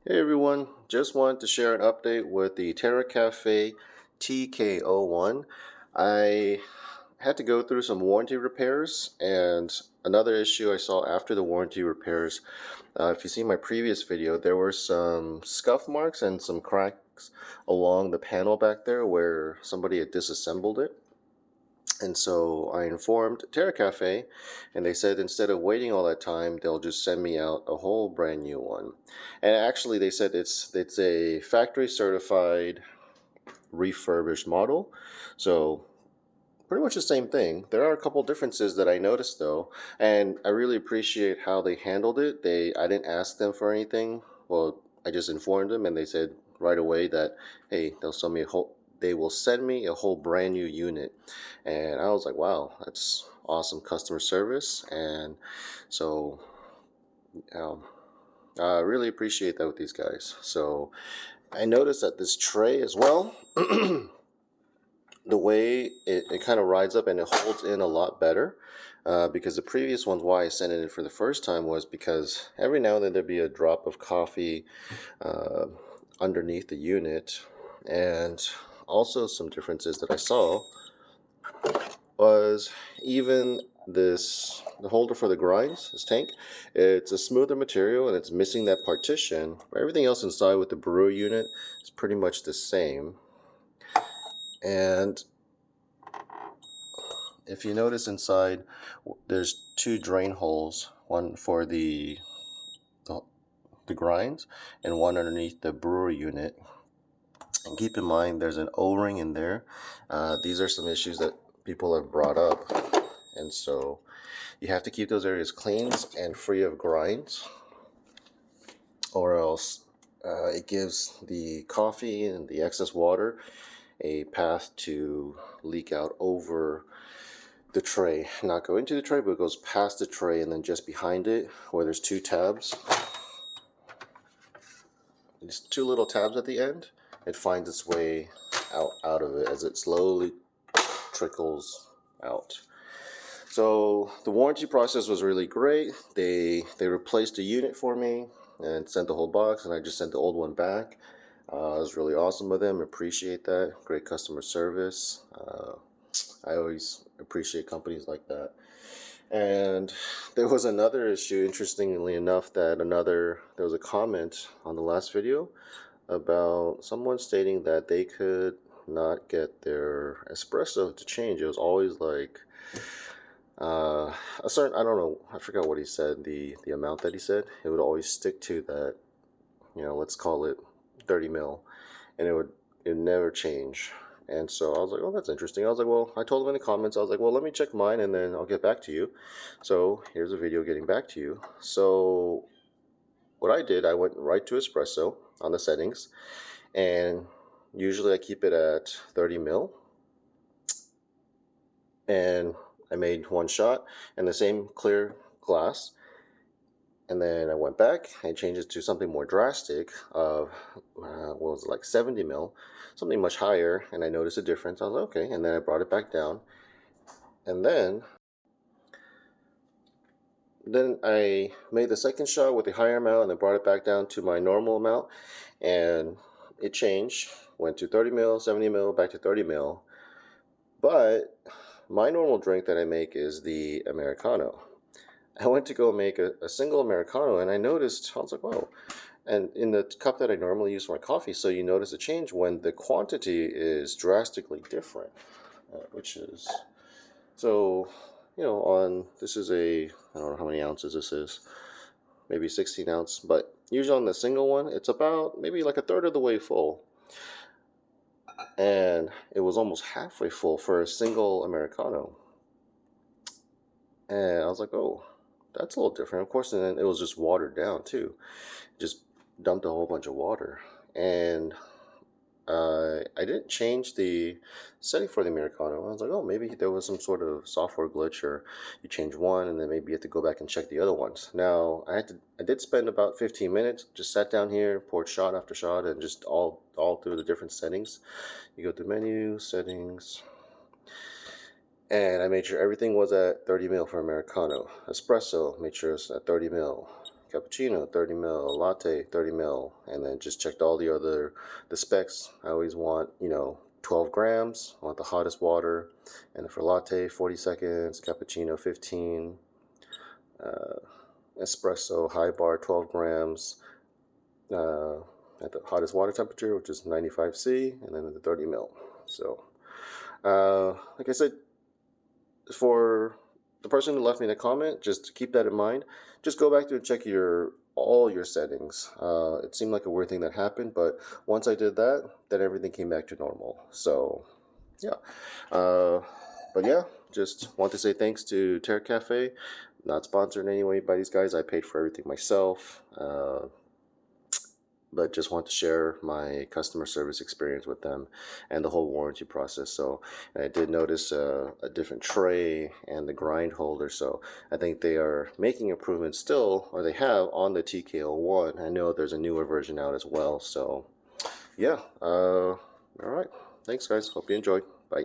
Hey everyone, just wanted to share an update with the Terra Cafe tk01. I had to go through some warranty repairs, and another issue I saw after the warranty repairs, if you see my previous video, there were some scuff marks and some cracks along the panel back there where somebody had disassembled it. And so I informed Terra Cafe, and they said instead of waiting all that time, they'll just send me out a whole brand new one. And actually, they said it's a factory certified refurbished model, so pretty much the same thing. There are a couple differences that I noticed though, and I really appreciate how they handled it. I didn't ask them for anything. Well, I just informed them, and they said right away that hey, they will send me a whole brand new unit. And I was like, wow, that's awesome customer service. And so um, I really appreciate that with these guys. So I noticed that this tray as well, the way it kind of rides up and it holds in a lot better. Because the previous ones, why I sent it in for the first time was because every now and then there'd be a drop of coffee uh, underneath the unit. And also some differences that I saw was even the holder for the grinds, this tank, it's a smoother material and it's missing that partition, but everything else inside with the brewer unit is pretty much the same. And if you notice inside, there's two drain holes, one for the grinds and one underneath the brewer unit. And keep in mind there's an O-ring in there. These are some issues that people have brought up, and so you have to keep those areas clean and free of grinds, or else it gives the coffee and the excess water a path to leak out over the tray. Not go into the tray, but it goes past the tray, and then just behind it where there's two tabs, these two little tabs at the end, it finds its way out of it as it slowly trickles out. So the warranty process was really great. They replaced the unit for me and sent the whole box, and I just sent the old one back. It was really awesome of them. Appreciate that. Great customer service. I always appreciate companies like that. And there was another issue, interestingly enough, that there was a comment on the last video about someone stating that they could not get their espresso to change. It was always like a certain, I don't know, I forgot what he said, the amount that he said. It would always stick to that, let's call it 30 mil, and it never change. And so I was like, oh, that's interesting. I was like, well, I told him in the comments, I was like, well, let me check mine and then I'll get back to you. So here's a video getting back to you. So what I did, I went right to espresso on the settings, and usually I keep it at 30 mil, and I made one shot and the same clear glass. And then I went back and changed it to something more drastic of, what was it, like 70 mil, something much higher, and I noticed a difference. I was like, okay, and then I brought it back down. And then I made the second shot with the higher amount and then brought it back down to my normal amount, and it changed, went to 30 mil, 70 mil, back to 30 mil. But my normal drink that I make is the Americano. I went to go make a single Americano, and I noticed, I was like, whoa. And in the cup that I normally use for my coffee, so you notice a change when the quantity is drastically different, which is, so, this is I don't know how many ounces this is, maybe 16 ounce, but usually on the single one, it's about maybe like a third of the way full. And it was almost halfway full for a single Americano. And I was like, oh, that's a little different. Of course, and then it was just watered down too. Just dumped a whole bunch of water. And I didn't change the setting for the Americano. I was like, oh, maybe there was some sort of software glitch, or you change one and then maybe you have to go back and check the other ones. Now, I did spend about 15 minutes, just sat down here, poured shot after shot, and just all through the different settings. You go to menu, settings, and I made sure everything was at 30 mil for Americano. Espresso, made sure it's at 30 mil. cappuccino 30 ml, latte 30 ml, and then just checked all the specs. I always want, 12 grams, I want the hottest water, and for latte 40 seconds, cappuccino 15, espresso high bar 12 grams, at the hottest water temperature, which is 95°C, and then the 30 ml. So, like I said, for the person who left me the comment, just keep that in mind. Just go back to and check all your settings. It seemed like a weird thing that happened, but once I did that, then everything came back to normal. So, yeah. But yeah, just want to say thanks to Terra Cafe. Not sponsored in any way by these guys. I paid for everything myself. But just want to share my customer service experience with them and the whole warranty process. So I did notice a different tray and the grind holder, so I think they are making improvements still, or they have, on the tk01. I know there's a newer version out as well. So yeah, all right, thanks guys, hope you enjoyed. Bye.